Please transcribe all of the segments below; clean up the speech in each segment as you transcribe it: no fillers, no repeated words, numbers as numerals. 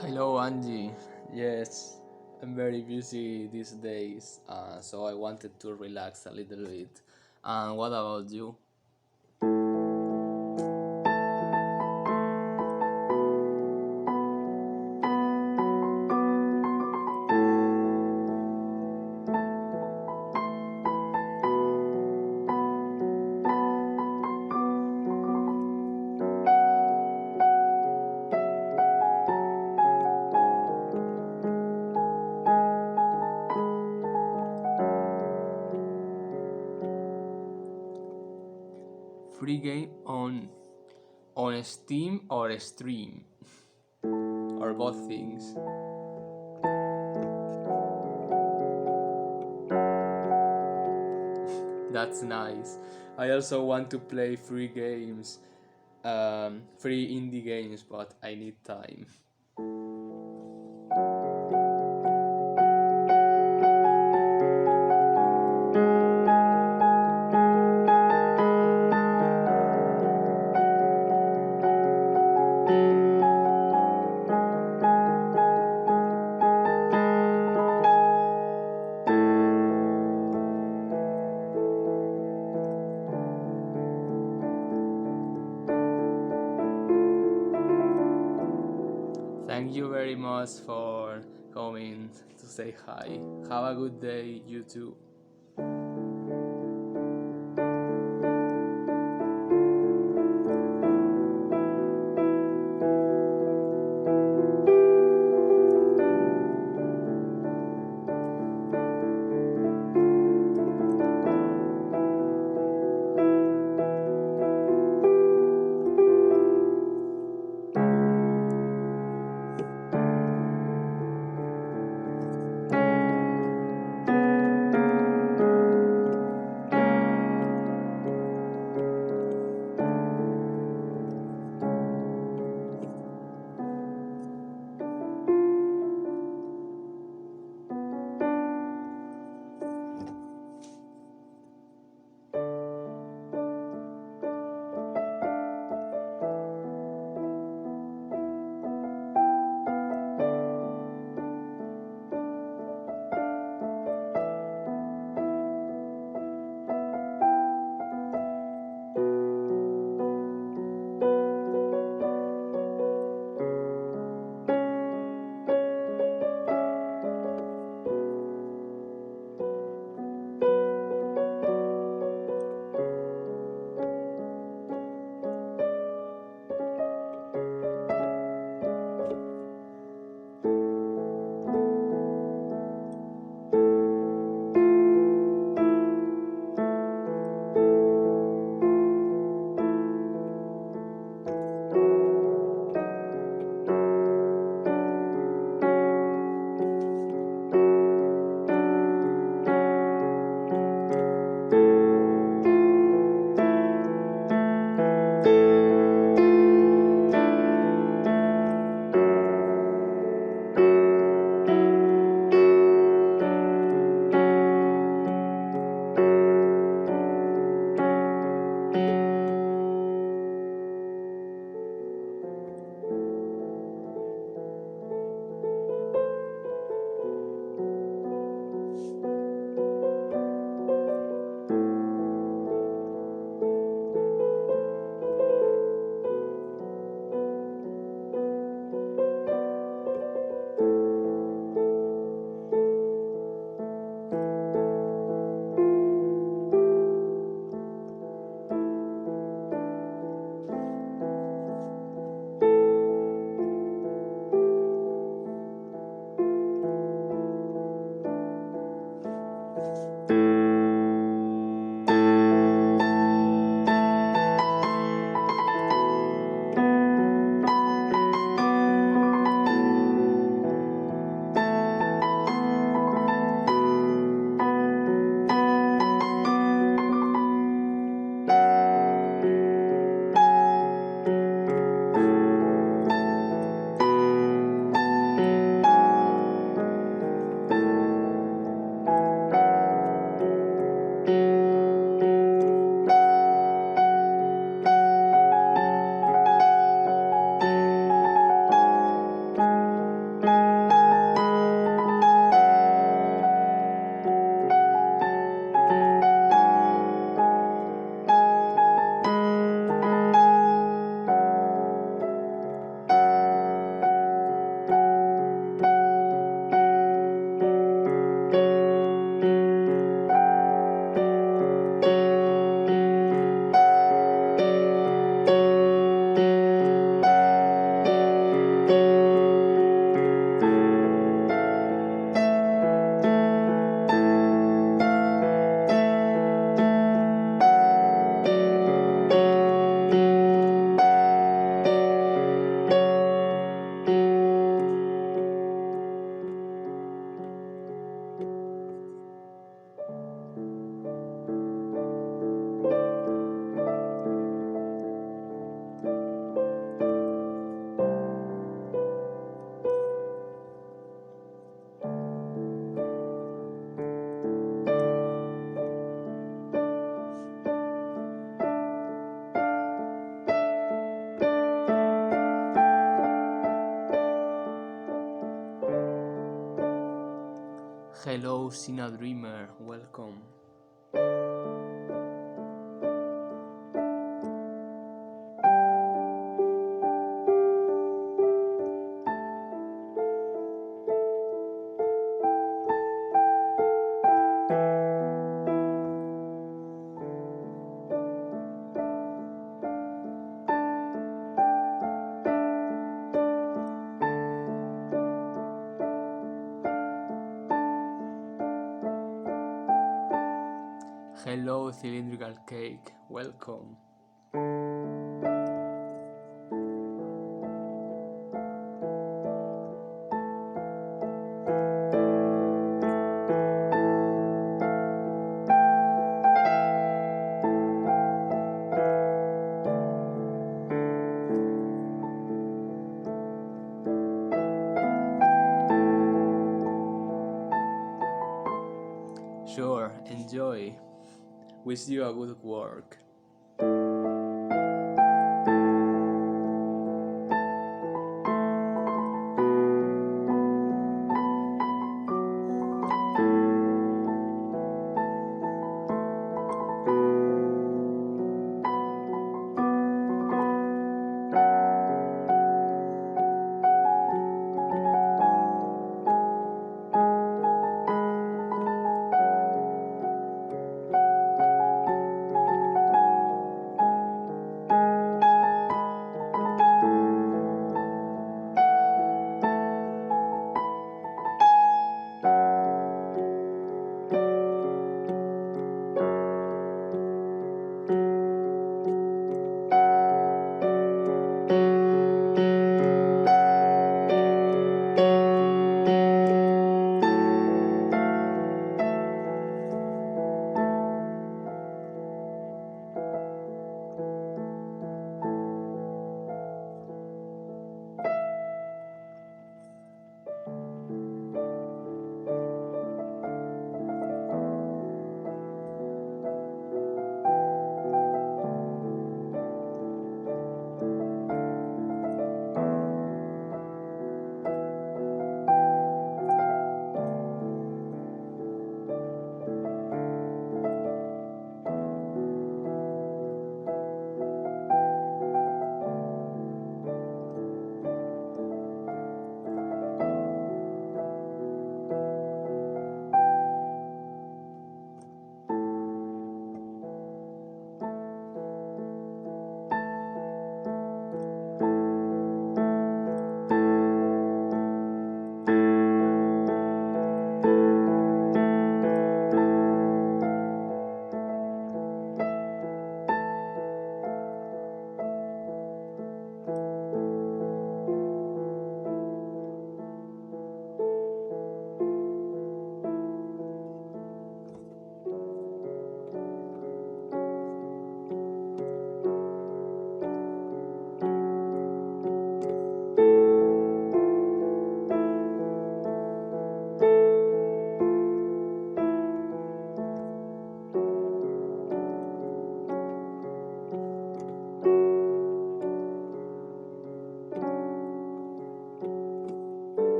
Hello, Angie. Yes, I'm very busy these days, so I wanted to relax a little bit. And what about you? Free game on Steam or Stream or both things. That's nice. I also want to play free games, free indie games, but I need time. Thank you very much for coming to say hi. Have a good day, you too. Hello, Sina Dreamer, welcome. Hello, Cylindrical Cake, welcome. Sure, enjoy. Wish you a good work.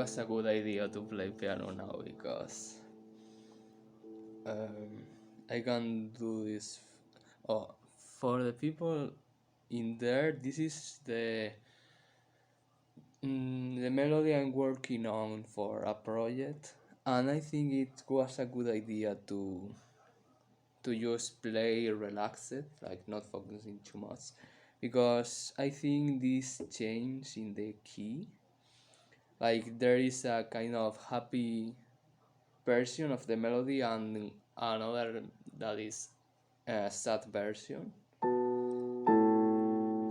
was a good idea to play piano now because um, I can do this. Oh, for the people in there, this is the melody I'm working on for a project, and I think it was a good idea to just play relaxed, like not focusing too much, because I think this change in the key, like there is a kind of happy version of the melody and another that is a sad version.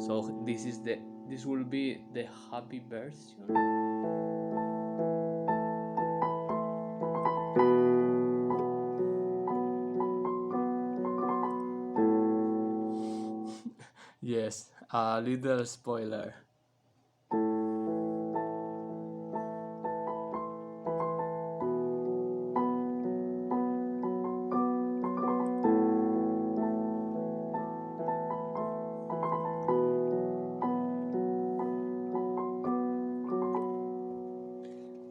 So this will be the happy version. Yes, a little spoiler.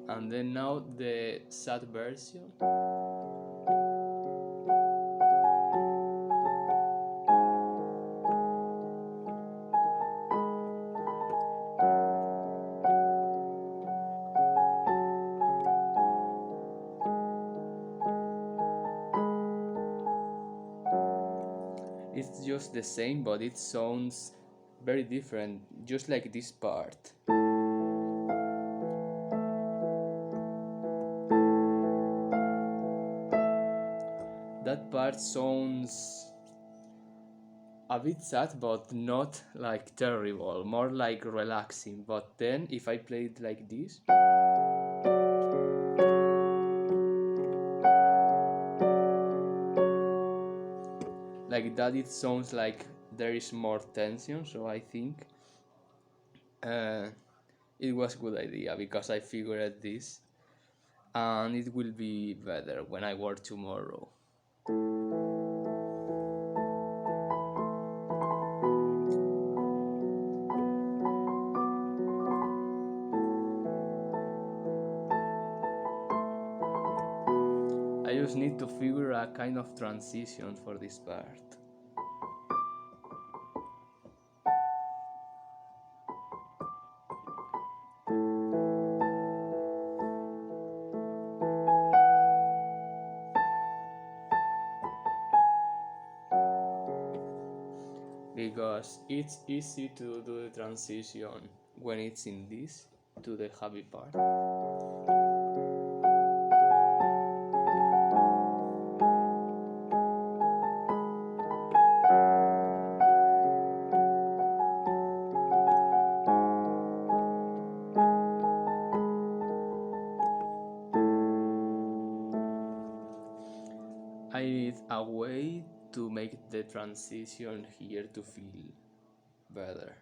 And then now the sad version. It's just the same, but it sounds very different, just like this part. That part sounds a bit sad, but not like terrible, more like relaxing. But then if I play it like this, like that, it sounds like there is more tension. So I think uh, it was a good idea because I figured this, and it will be better when I work tomorrow. I just need to figure a kind of transition for this part. Because it's easy to do the transition when it's in this to the happy part. I need a way to make the transition here to feel better.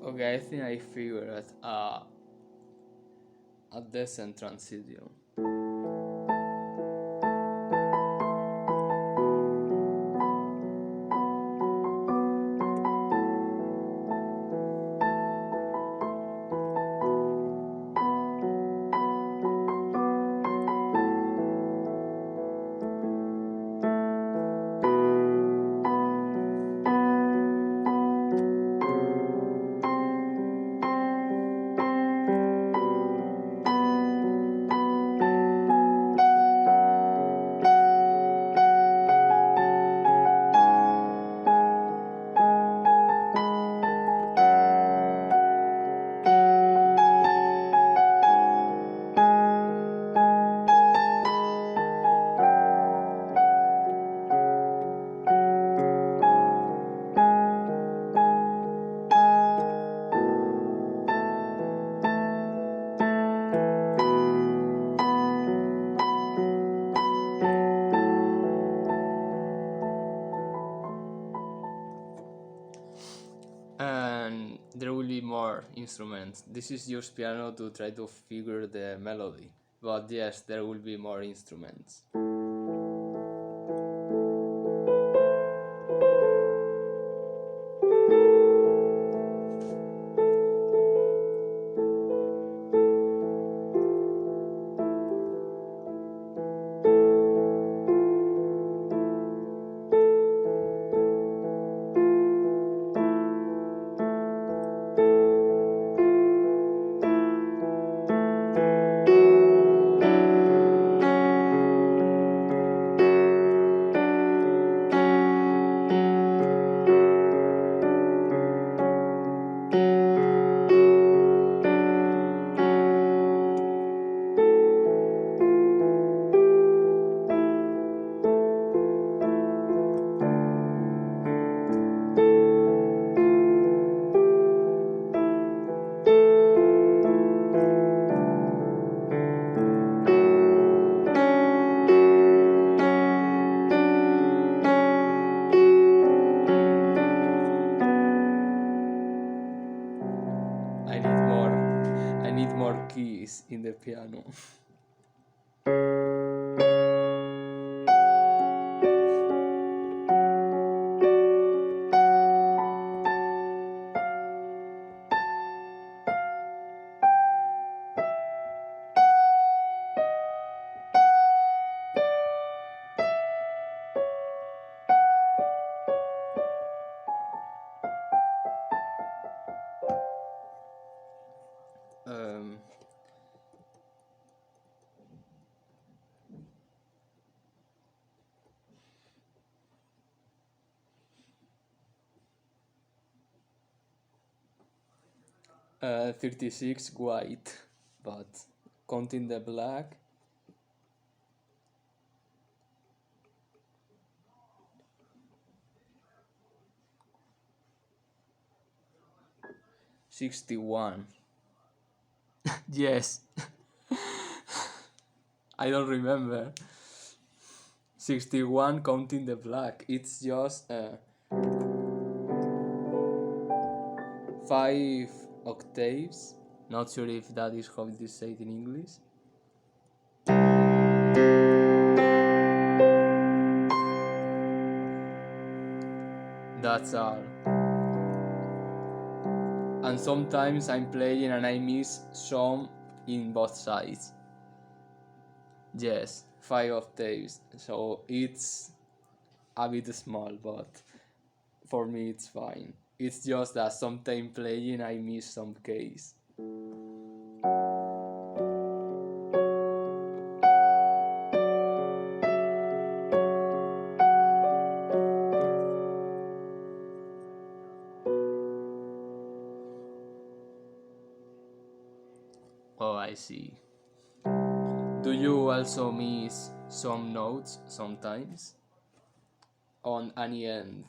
Okay, I think I figured a decent transition. And there will be more instruments. This is just piano to try to figure the melody, but yes, there will be more instruments. I need more. I need more keys in the piano. Um, 36 white, but counting the black, 61. Yes. I don't remember. 61 counting the black. It's just 5 octaves. Not sure if that is how it is said in English. That's all. And sometimes I'm playing and I miss some in both sides. Yes, 5 octaves. So it's a bit small, but for me it's fine. It's just that sometimes playing I miss some keys. Oh, I see. Do you also miss some notes sometimes? On any end?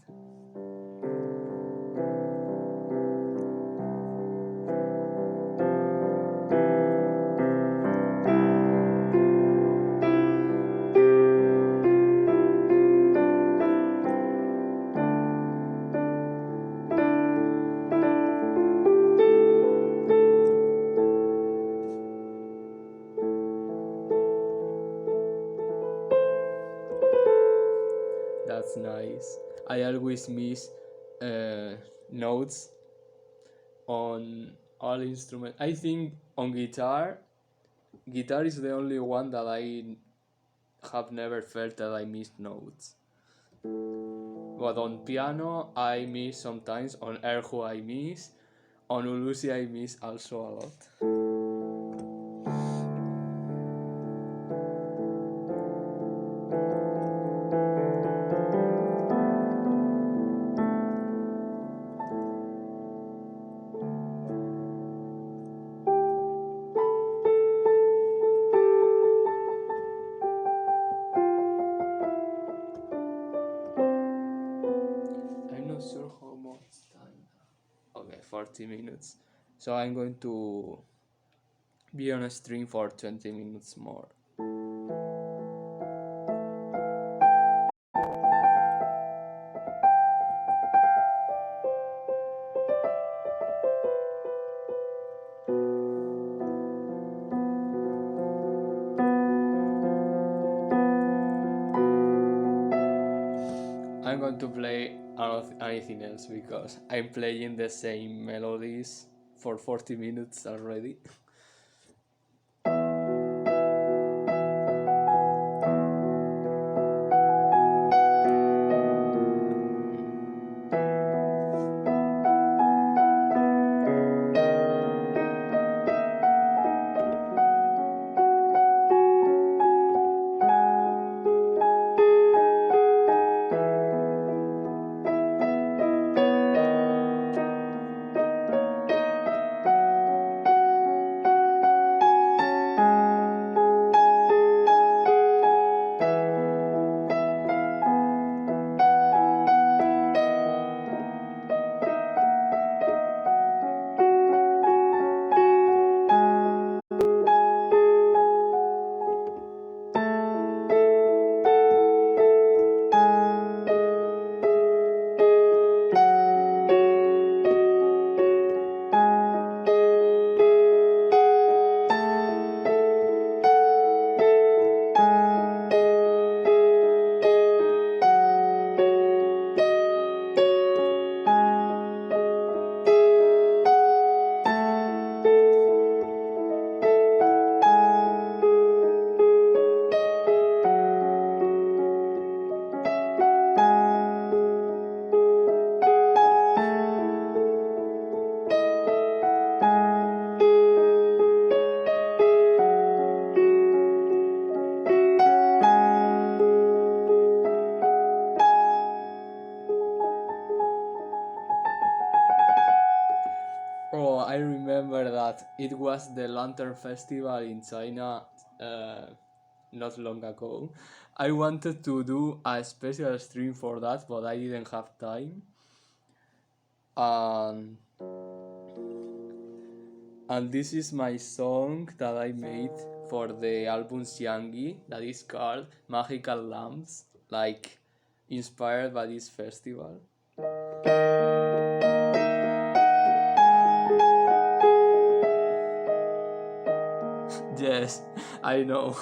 that's nice. I always miss uh, notes on all instruments. I think on guitar is the only one that I have never felt that I missed notes. But on piano, I miss sometimes. On erhu, I miss. On ulusi, I miss also a lot. I'm not sure how much time. Okay, 40 minutes. So I'm going to be on a stream for 20 minutes more. I'm going to play anything else because I'm playing the same melodies for 40 minutes already. Oh, I remember that it was the Lantern Festival in China not long ago. I wanted to do a special stream for that, but I didn't have time. And and this is my song that I made for the album Xiangyi that is called Magical Lamps, like inspired by this festival. Yes, I know.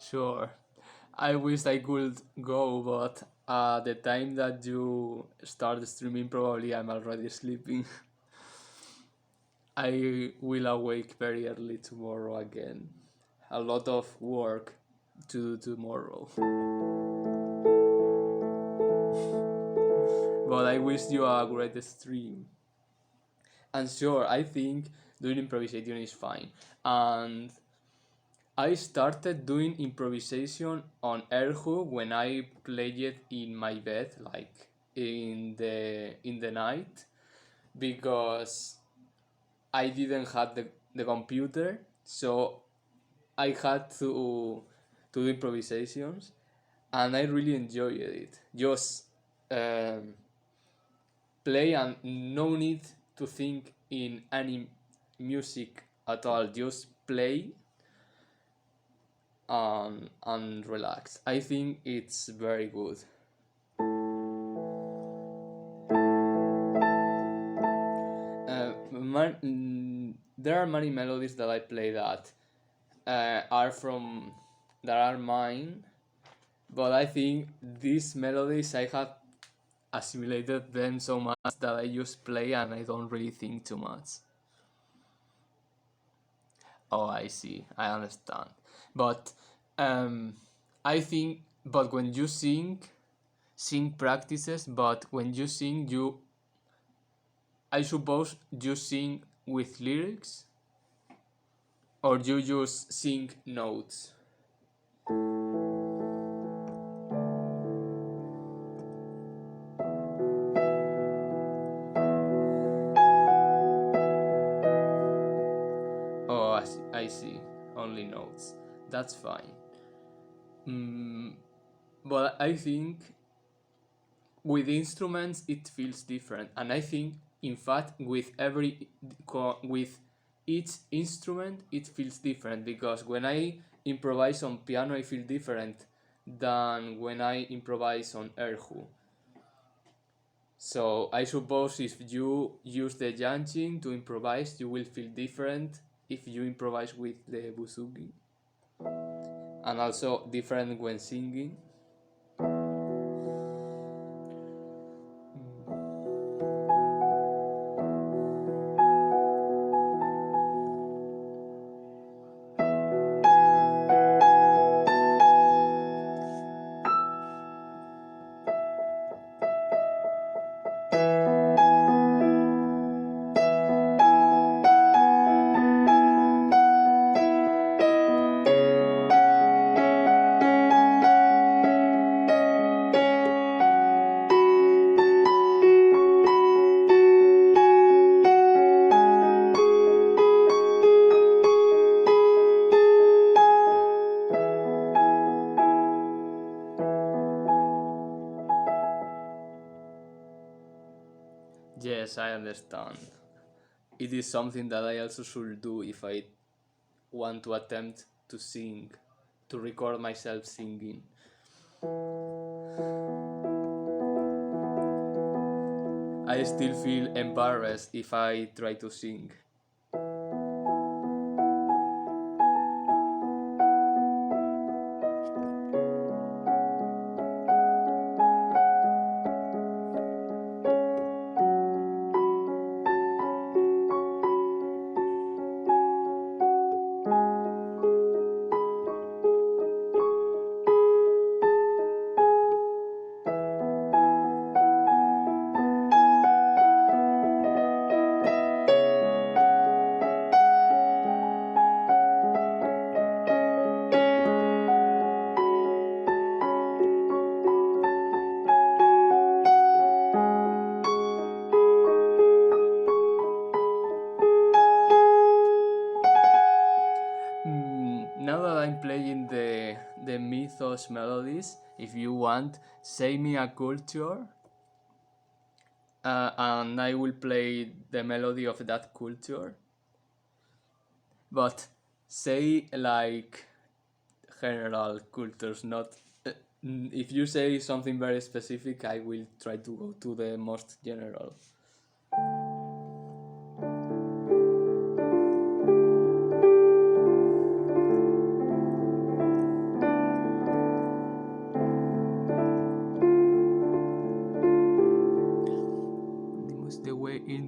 Sure. I wish I could go, but the time that you start streaming, probably I'm already sleeping. I will awake very early tomorrow again. A lot of work to do tomorrow. But I wish you a great stream. And sure, I think doing improvisation is fine. And I started doing improvisation on Erhu when I played it in my bed, like in the night, because I didn't have the computer, so I had to do improvisations, and I really enjoyed it. Just um, play and no need to think in any music at all. Just play and relax. I think it's very good. There are many melodies that I play that are mine, but I think these melodies I have assimilated them so much that I just play and I don't really think too much. Oh, I see. I understand. But um, I think, but when you sing practices, but when you sing, I suppose you sing with lyrics or you just sing notes. Oh, I see. Only notes. That's fine. Mm, but I think with instruments it feels different, and I think in fact with each instrument it feels different because when I improvise on piano I feel different than when I improvise on erhu. So I suppose if you use the yanjing to improvise, you will feel different if you improvise with the buzuki, and also different when singing. Yes, I understand. It is something that I also should do if I want to attempt to sing, to record myself singing. I still feel embarrassed if I try to sing. Now that I'm playing the Mythos melodies, if you want, say me a culture, and I will play the melody of that culture. But say like general cultures, not. If you say something very specific, I will try to go to the most general.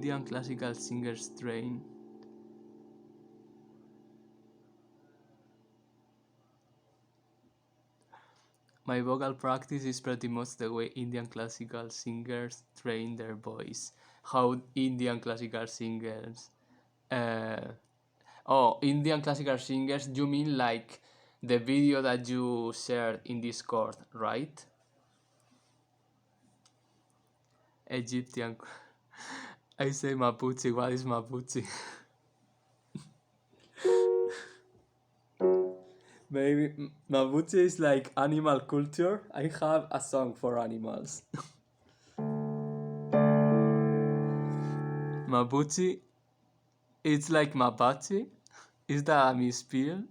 Indian classical singers train. My vocal practice is pretty much the way Indian classical singers train their voice. How Indian classical singers. Uh, Indian classical singers, you mean like the video that you shared in Discord, right? Egyptian. I say Mapuche, what is Mapuche? Maybe Mapuche is like animal culture. I have a song for animals. Mapuche, it's like Mapache. Is that a misspell?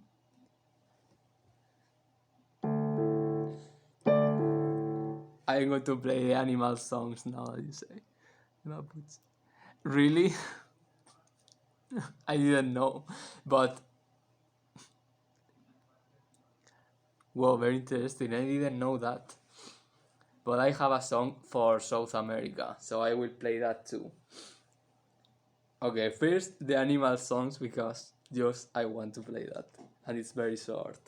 I'm going to play animal songs now, you say. Mapuche. Really? I didn't know. But, wow, very interesting. I didn't know that. But I have a song for South America, so I will play that too. Okay, first the animal songs because just I want to play that, and it's very short.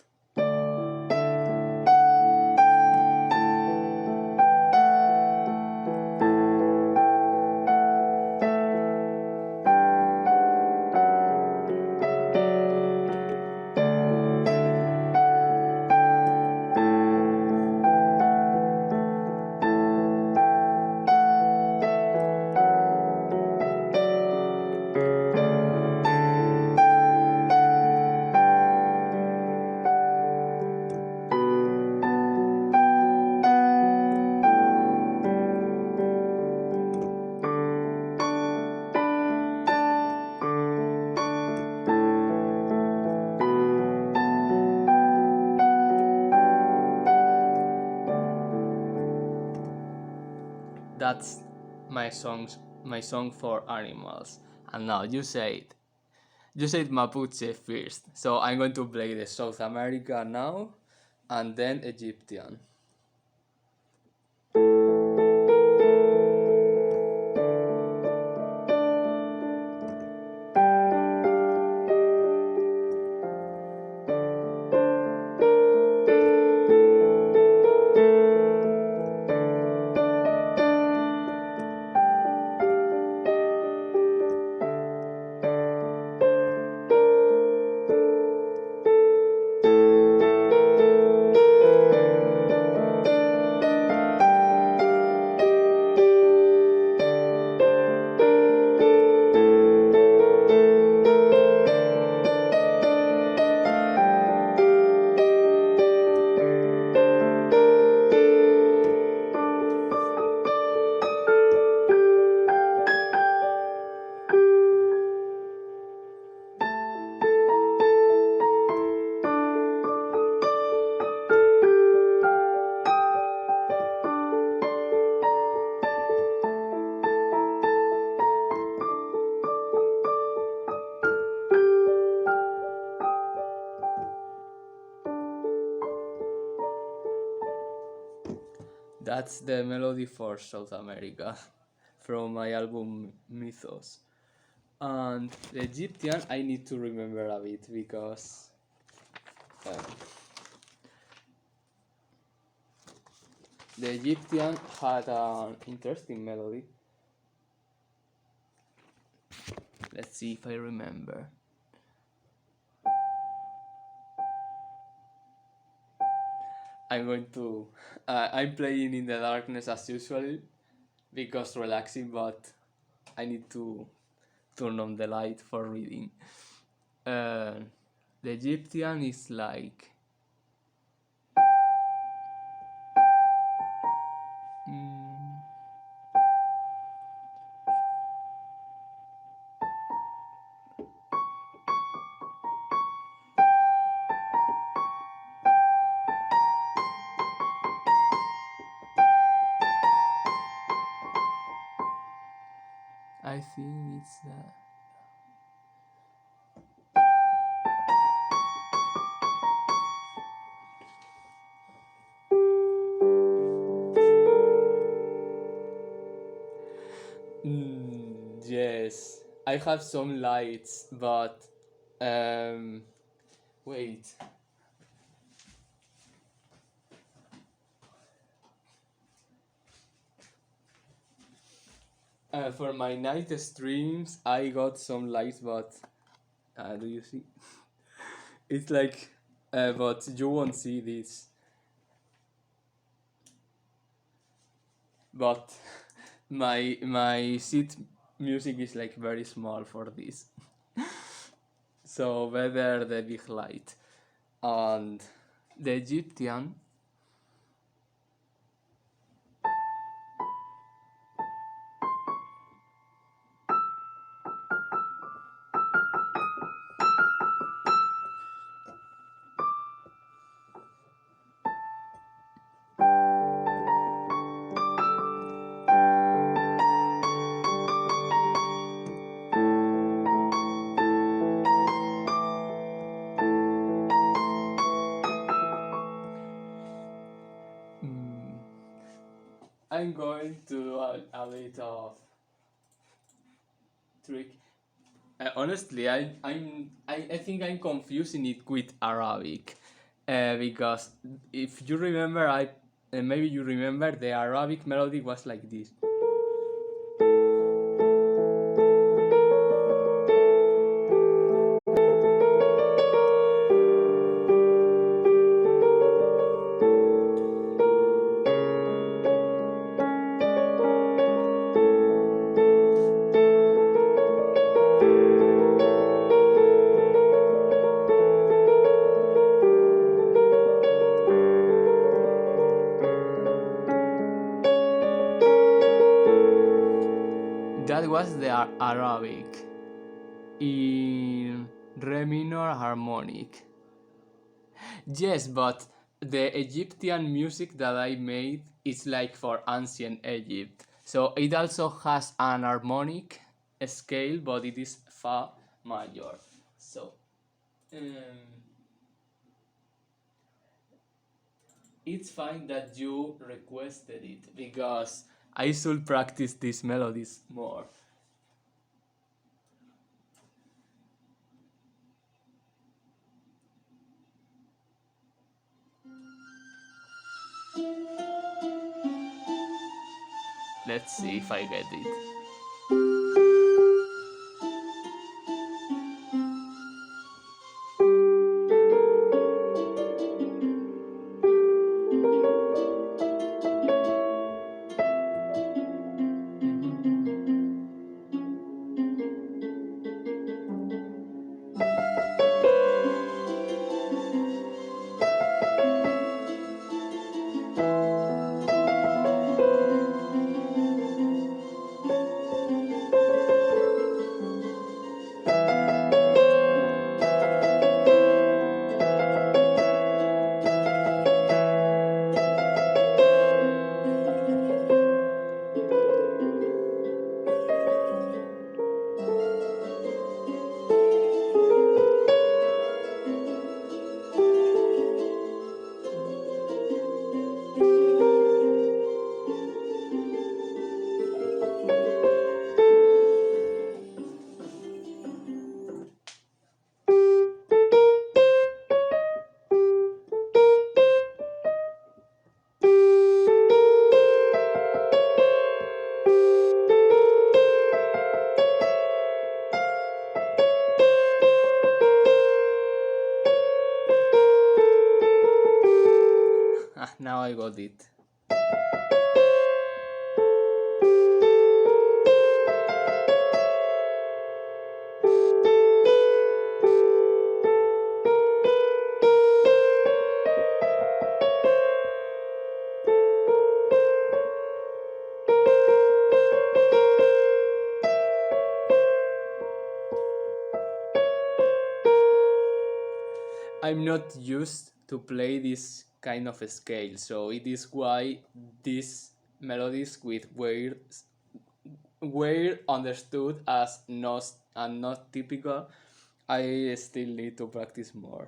That's my song for animals. And now you said Mapuche first, so I'm going to play the South America now, and then Egyptian. That's the melody for South America from my album Mythos. And the Egyptian, I need to remember a bit because uh, the Egyptian had an interesting melody. Let's see if I remember. I'm going to. I'm playing in the darkness as usual because relaxing, but I need to turn on the light for reading. Uh, the Egyptian is like. Mm, I think it's. Yes, Yes, I have some lights, but um, wait. For my night streams, I got some lights, but do you see? It's like, but you won't see this. But my seat music is like very small for this, so better the big light. And the Egyptian, mm, I'm going to do a bit of trick. Honestly, I think I'm confusing it with Arabic, because if you remember, maybe you remember the Arabic melody was like this. That was the Arabic in re minor harmonic. Yes, but the Egyptian music that I made is like for ancient Egypt. So it also has an harmonic scale, but it is fa major. So um, it's fine that you requested it because I should practice these melodies more. Let's see if I get it. Ah, now I got it. I'm not used to play this kind of scale, so it is why these melodies with weird were understood as not and not typical. I still need to practice more.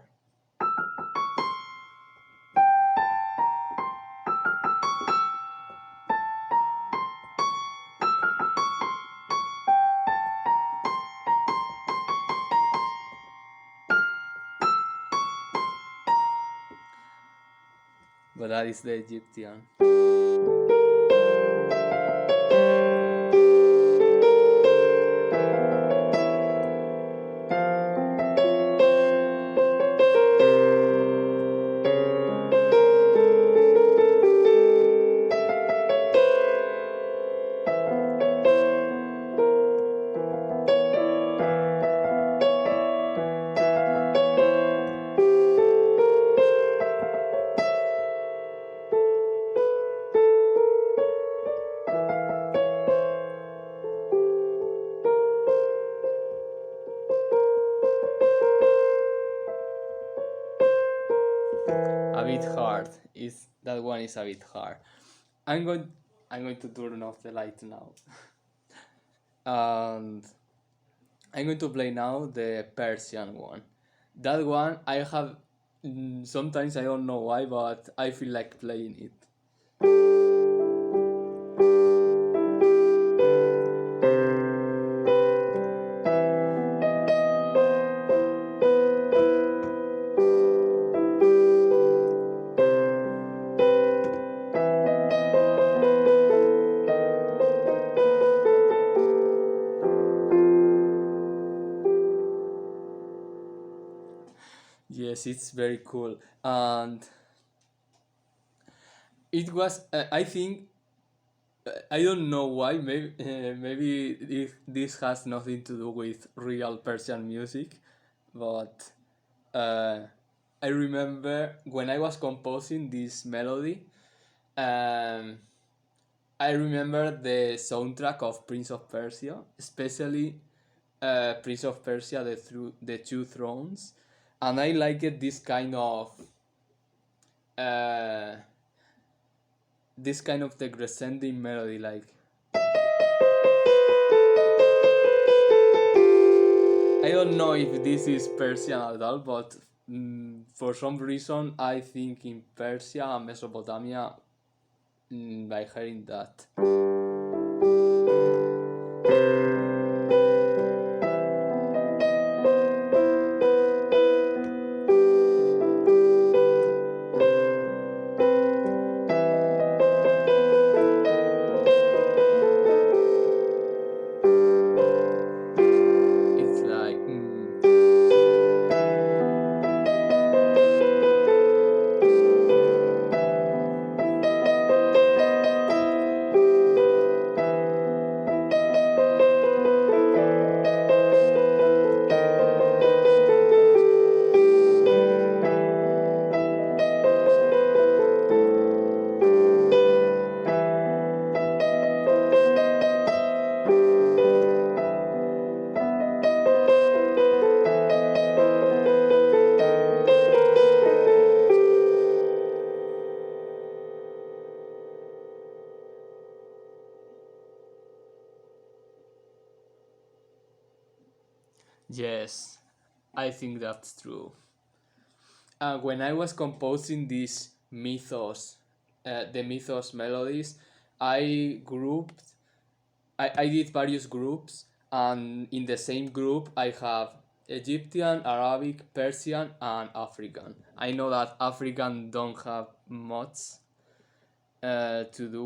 but that is the Egyptian. A bit hard. Is that one is a bit hard. I'm going. I'm going to turn off the light now, and I'm going to play now the Persian one. That one I have. Sometimes I don't know why, but I feel like playing it. Yes, it's very cool, and it was. I think I don't know why. Maybe maybe this has nothing to do with real Persian music, but uh, I remember when I was composing this melody. Um, I remember the soundtrack of Prince of Persia, especially Prince of Persia: the Two Thrones, and I liked uh, this kind of descending melody. Like I don't know if this is Persian at all, but for some reason I think in Persia and Mesopotamia, by hearing that. It's like yes, I think that's true. When I was composing these the mythos melodies, I grouped, I did various groups, and in the same group, I have Egyptian, Arabic, Persian, and African. I know that African don't have much to do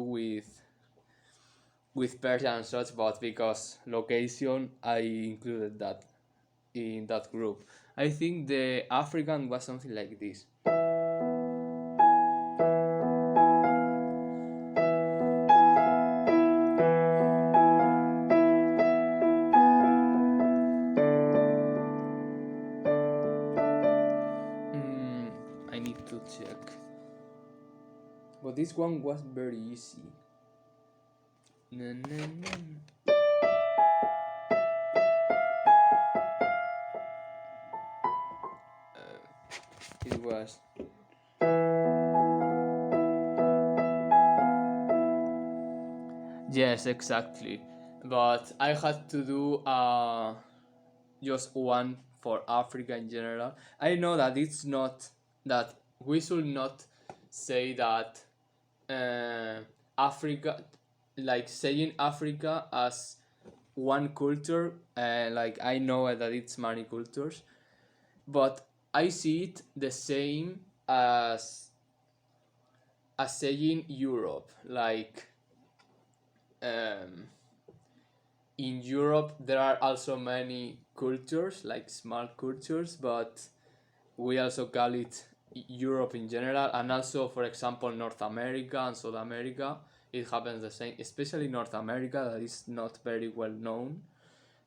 with Persian and such, but because location, I included that in that group. I think the African was something like this. Mm, I need to check. But this one was very easy. Na, na, na. It was. Yes, exactly. But I had to do just one for Africa in general. I know that it's not that we should not say that uh, Africa, like saying Africa as one culture. Like I know that it's many cultures, but I see it the same as as saying Europe, like um, in Europe there are also many cultures, like small cultures, but we also call it Europe in general, and also, for example, North America and South America. It happens the same, especially North America, that is not very well known.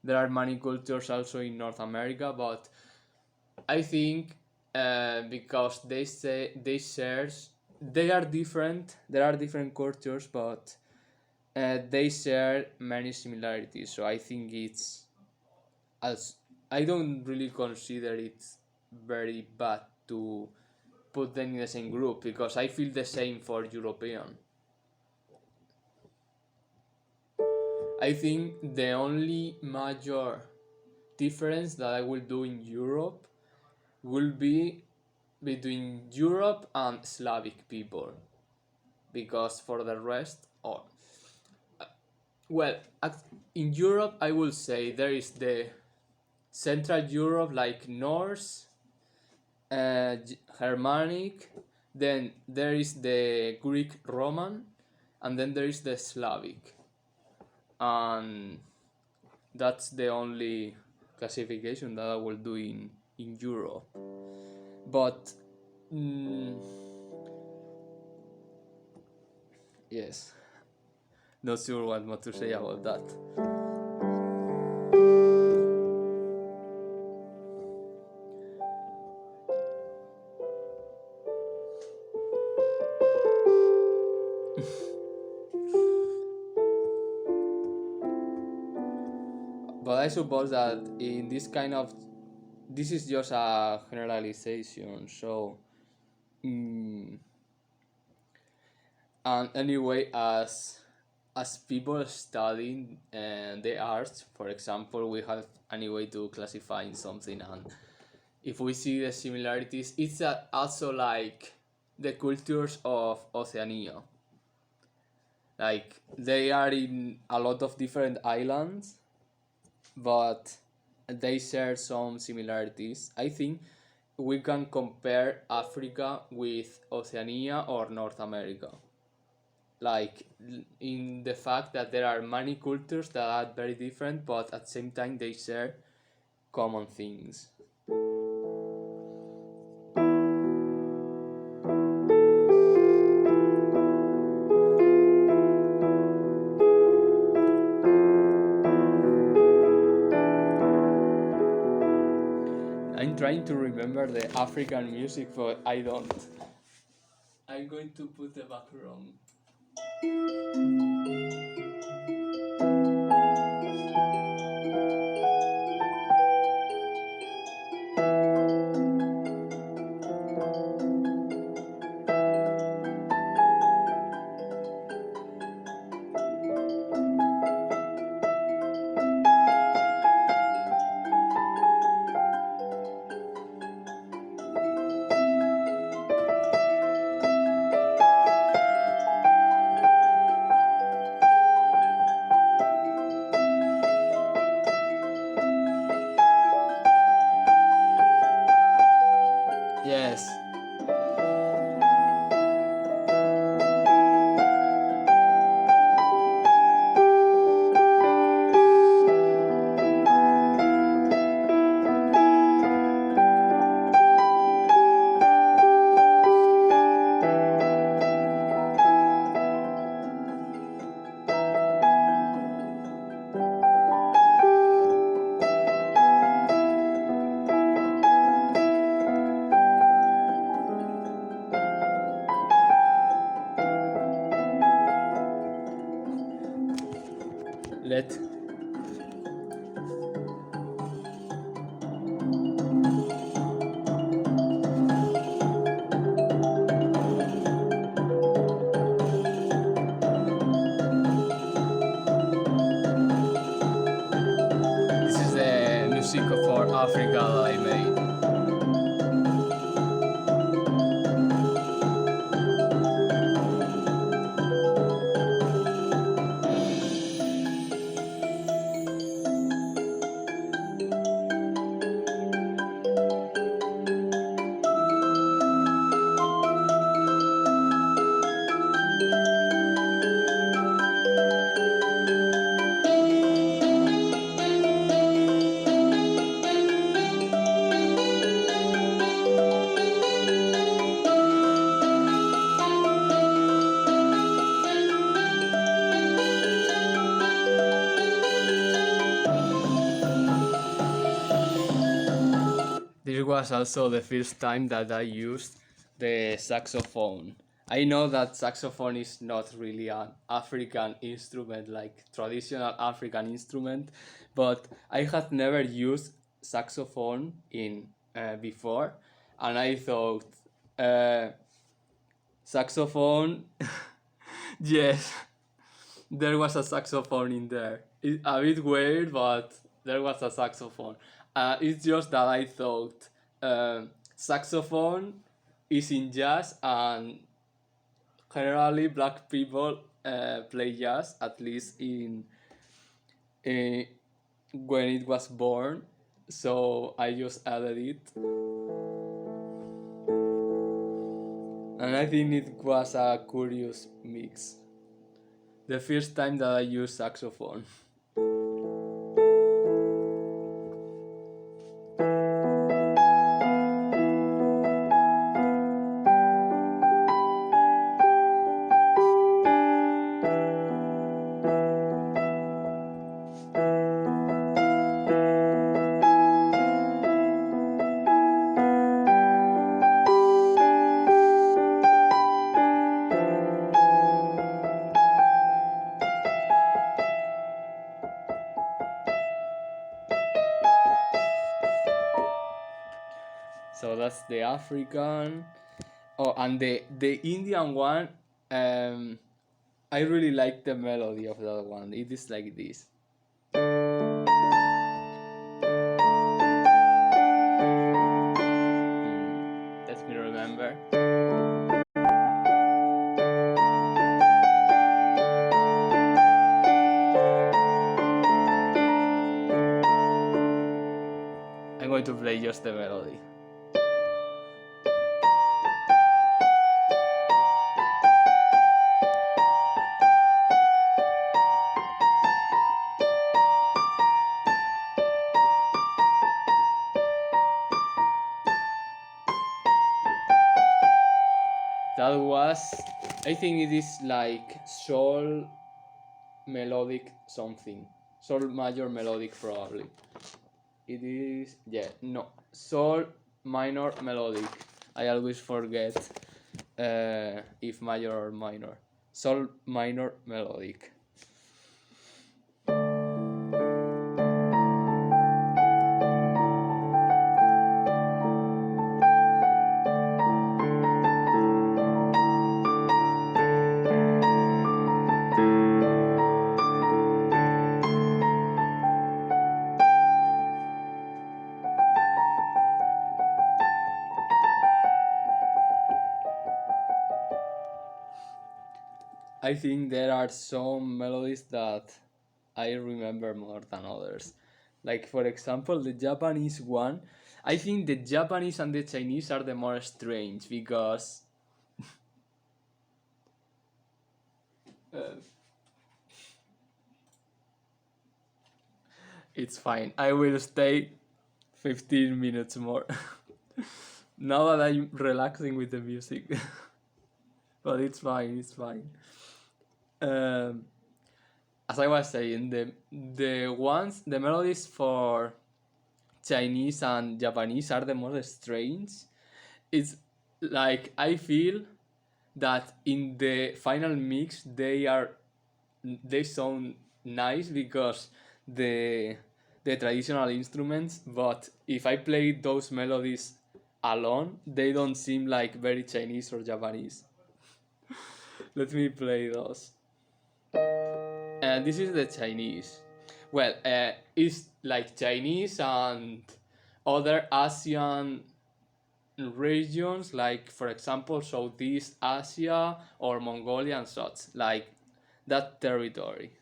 There are many cultures also in North America, but I think because they shares they are different. There are different cultures, but they share many similarities. So I think it's as I don't really consider it very bad to put them in the same group because I feel the same for European. I think the only major difference that I will do in Europe will be between Europe and Slavic people, because for the rest, oh, well, in Europe, I will say there is the Central Europe, like Norse, Germanic, then there is the Greek Roman, and then there is the Slavic, and that's the only classification that I will do in Europe. But mm, yes, not sure what more to say about that. But I suppose that in this kind of this is just a generalization. So, mm, and anyway, as people studying the arts, for example, we have any way to classify something, and if we see the similarities, it's also like the cultures of Oceania. Like they are in a lot of different islands, but they share some similarities. I think we can compare Africa with Oceania or North America. Like in the fact that there are many cultures that are very different, but at the same time they share common things. I'm trying to remember the African music, but I don't. I'm going to put the background. Yes. Let this is the music for Africa that I made. it was also the first time that I used the saxophone. I know that saxophone is not really an African instrument, like traditional African instrument, but I had never used saxophone in before, and I thought uh, saxophone. Yes, there was a saxophone in there. A bit weird, but there was a saxophone. It's just that I thought saxophone is in jazz, and generally black people play jazz, at least in when it was born. So I just added it, and I think it was a curious mix. The first time that I used saxophone. So that's the African. Oh, and the Indian one, um, I really like the melody of that one. It is like this. Let me remember. I'm going to play just the melody. That was, I think it is like sol melodic something. Sol major melodic probably. It is, yeah, no. Sol minor melodic. I always forget if major or minor. Sol minor melodic. I think there are some melodies that I remember more than others. Like, for example, the Japanese one. I think the Japanese and the Chinese are the more strange because uh, it's fine. I will stay 15 minutes more. Now that I'm relaxing with the music. But it's fine, it's fine. Um, as I was saying, the melodies for Chinese and Japanese are the most strange. It's like I feel that in the final mix they sound nice because the the traditional instruments, but if I play those melodies alone, they don't seem like very Chinese or Japanese. Let me play those. And this is the Chinese. Well, it's like Chinese and other Asian regions, like for example Southeast Asia or Mongolia and such, like that territory.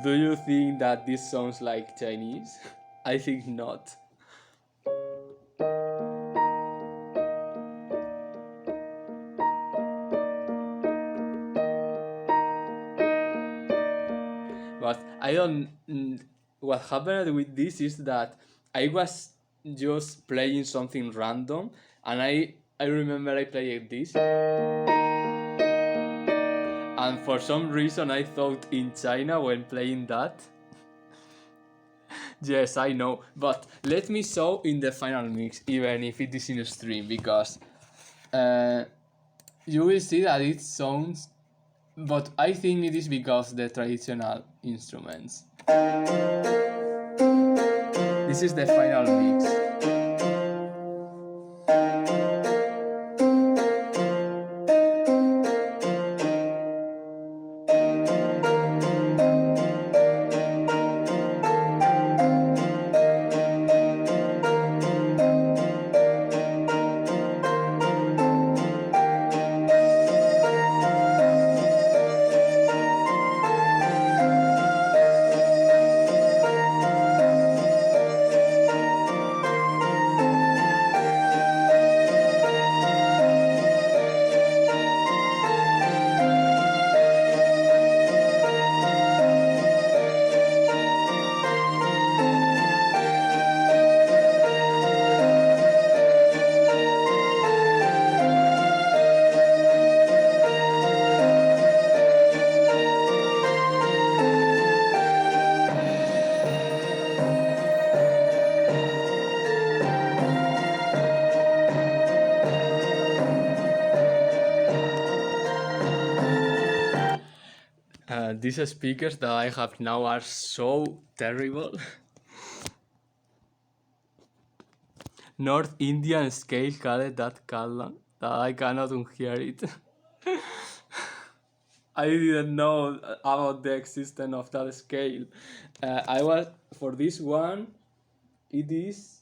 Do you think that this sounds like Chinese? I think not. But I don't. What happened with this is that I was just playing something random, and I remember I played this, and for some reason I thought in China when playing that. Yes, I know, but let me show in the final mix, even if it is in stream, because uh, you will see that it sounds, but I think it is because the traditional instruments. This is the final mix. These speakers that I have now are so terrible. North Indian scale called that Kallan that I cannot hear it. I didn't know about the existence of that scale. I was for this one. It is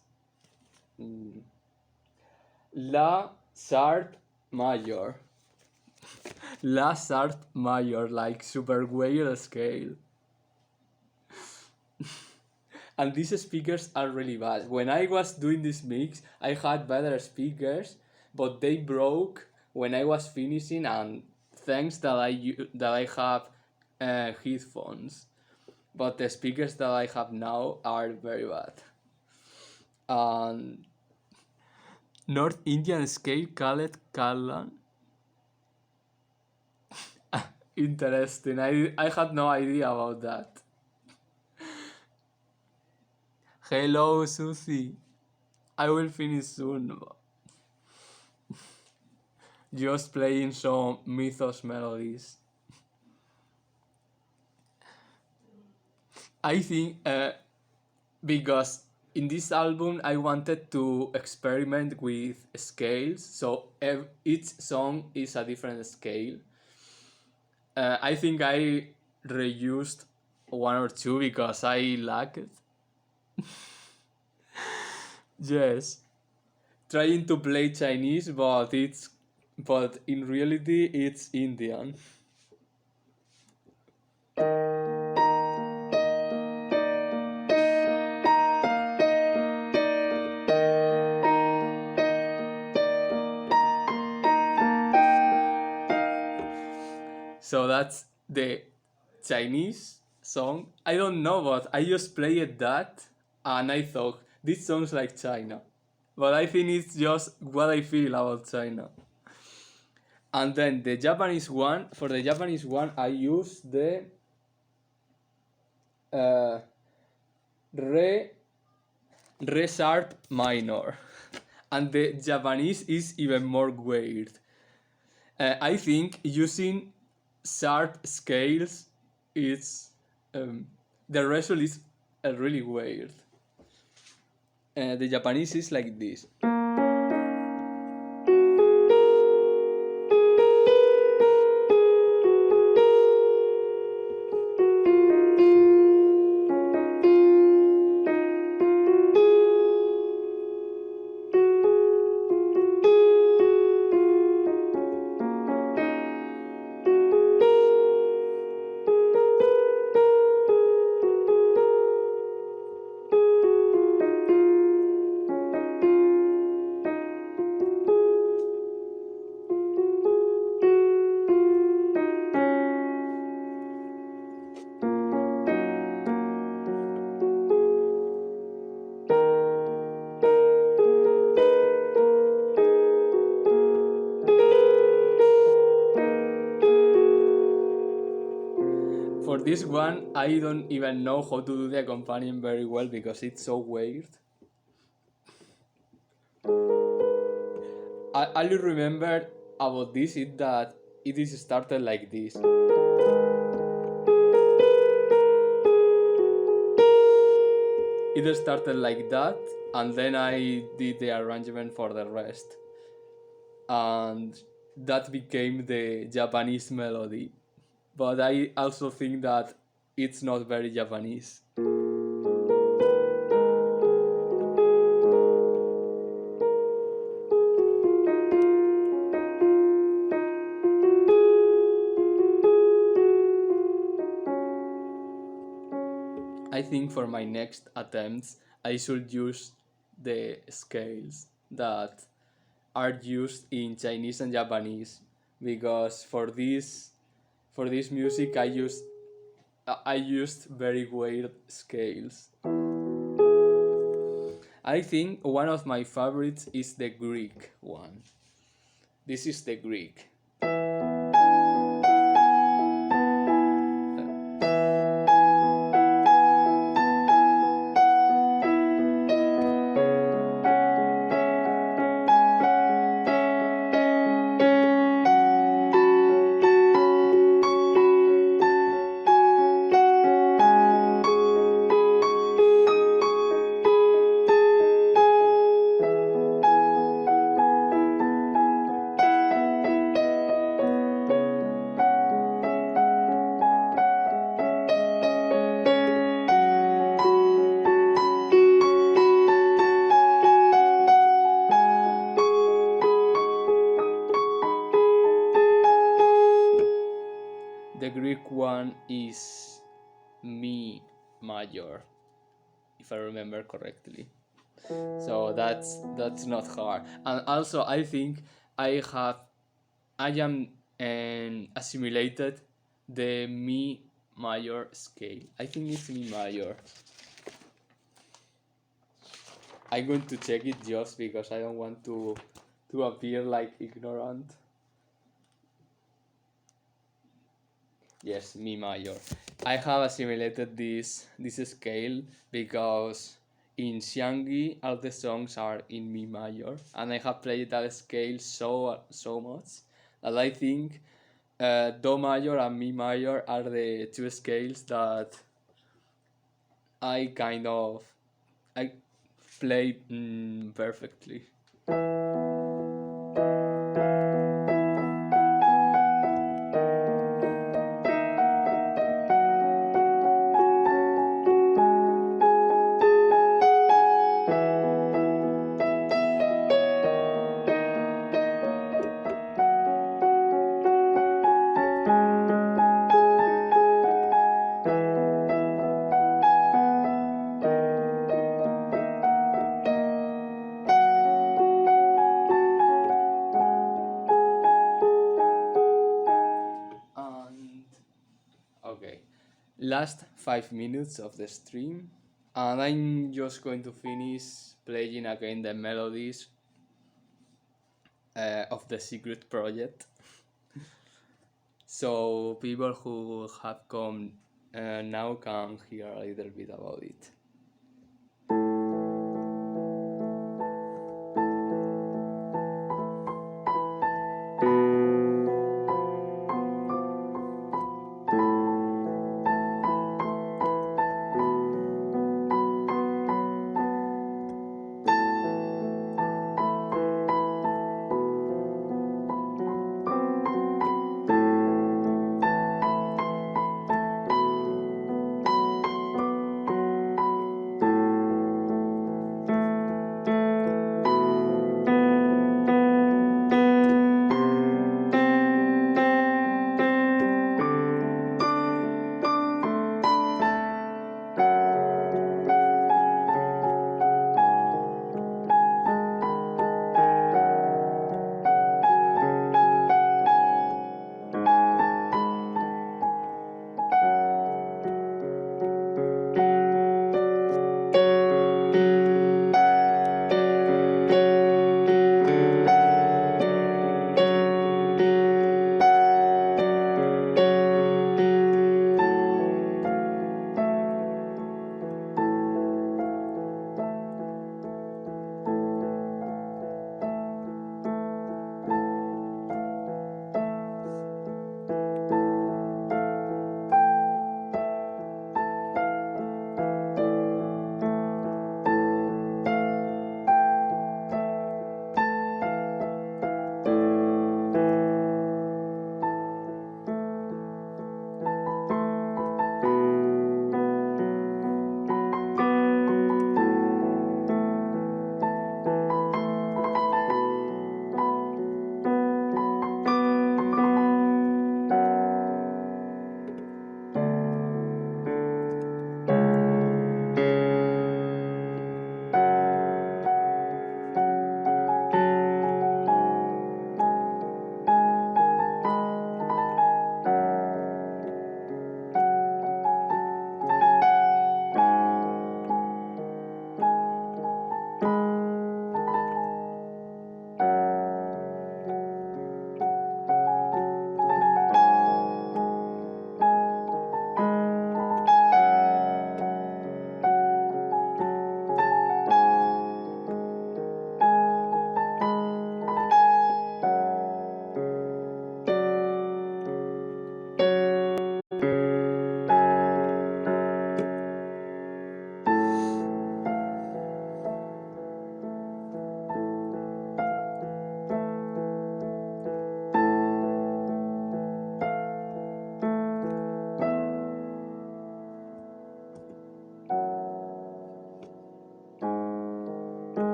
La sharp major. La sharp major, like super weird scale. And these speakers are really bad. When I was doing this mix, I had better speakers, but they broke when I was finishing. And thanks that I have headphones, but the speakers that I have now are very bad. And North Indian scale called Kallan. Interesting. I had no idea about that. Hello, Susie. I will finish soon. Just playing some Mythos melodies. I think because in this album I wanted to experiment with scales, so each song is a different scale. I think I reused one or two because I lack it. Yes, trying to play Chinese, but in reality it's Indian. So that's the Chinese song. I don't know, but I just played that and I thought this sounds like China. But I think it's just what I feel about China. And then the Japanese one, for the Japanese one, I use the uh, re re sharp minor, and the Japanese is even more weird. I think using sharp scales is the result is really weird. The Japanese is like this. for this one, I don't even know how to do the accompanying very well because it's so weird. I only remember about this is that it is started like this. It started like that, and then I did the arrangement for the rest, and that became the Japanese melody. But I also think that it's not very Japanese. I think for my next attempts, I should use the scales that are used in Chinese and Japanese because for this music I used very weird scales. I think one of my favorites is the Greek one. This is the Greek. The Greek one is Mi major, if I remember correctly. So that's not hard. And also I think I am assimilated the Mi major scale. I think it's Mi major. I'm going to check it just because I don't want to appear like ignorant. Yes, Mi major. I have assimilated this scale because in Xiangyi all the songs are in Mi major, and I have played that scale so much that I think Do major and Mi major are the two scales that I kind of I play perfectly. And okay, last 5 minutes of the stream, and I'm just going to finish playing again the melodies of the secret project. So people who have come now can hear a little bit about it.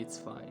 it's fine.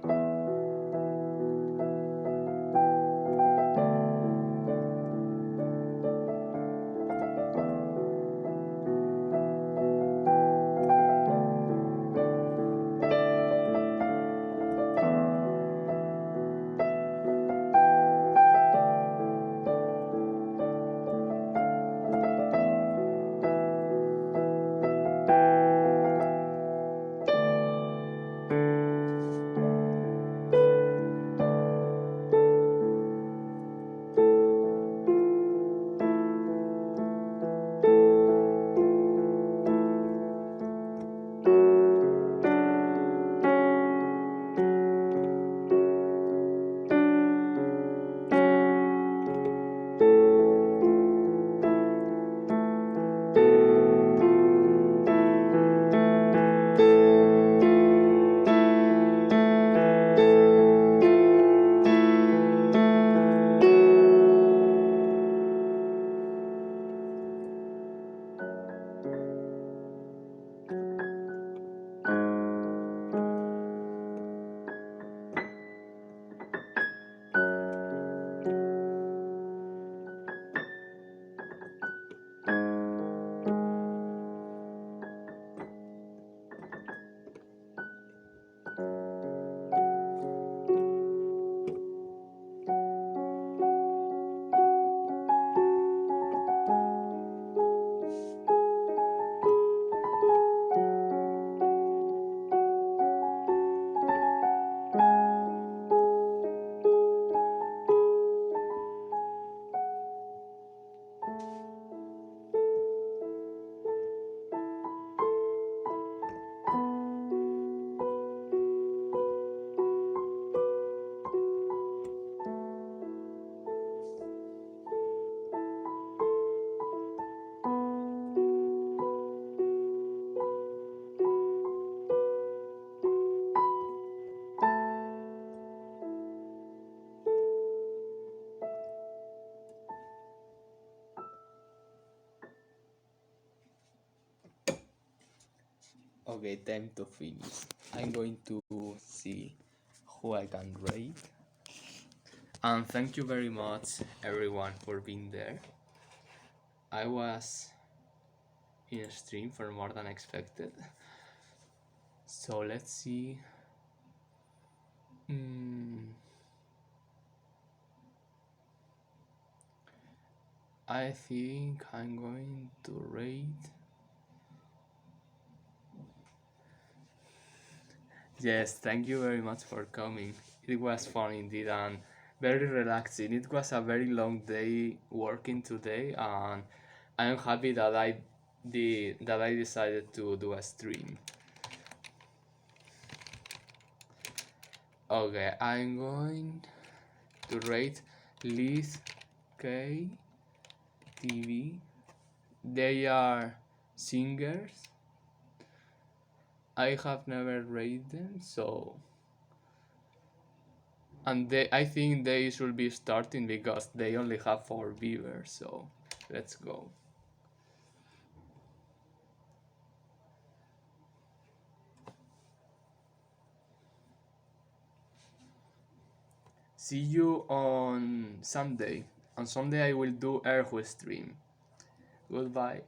Okay, time to finish. I'm going to see who I can rate. And thank you very much, everyone, for being there. I was in a stream for more than expected. So let's see. Mm, I think I'm going to rate. Yes, thank you very much for coming. It was fun indeed and very relaxing. It was a very long day working today, and I'm happy that I decided to do a stream. Okay, I'm going to rate Liz K TV. They are singers. I have never rated them, so and I think they should be starting because they only have 4 viewers. So let's go. See you on Sunday. On Sunday I will do Erhu stream. Goodbye.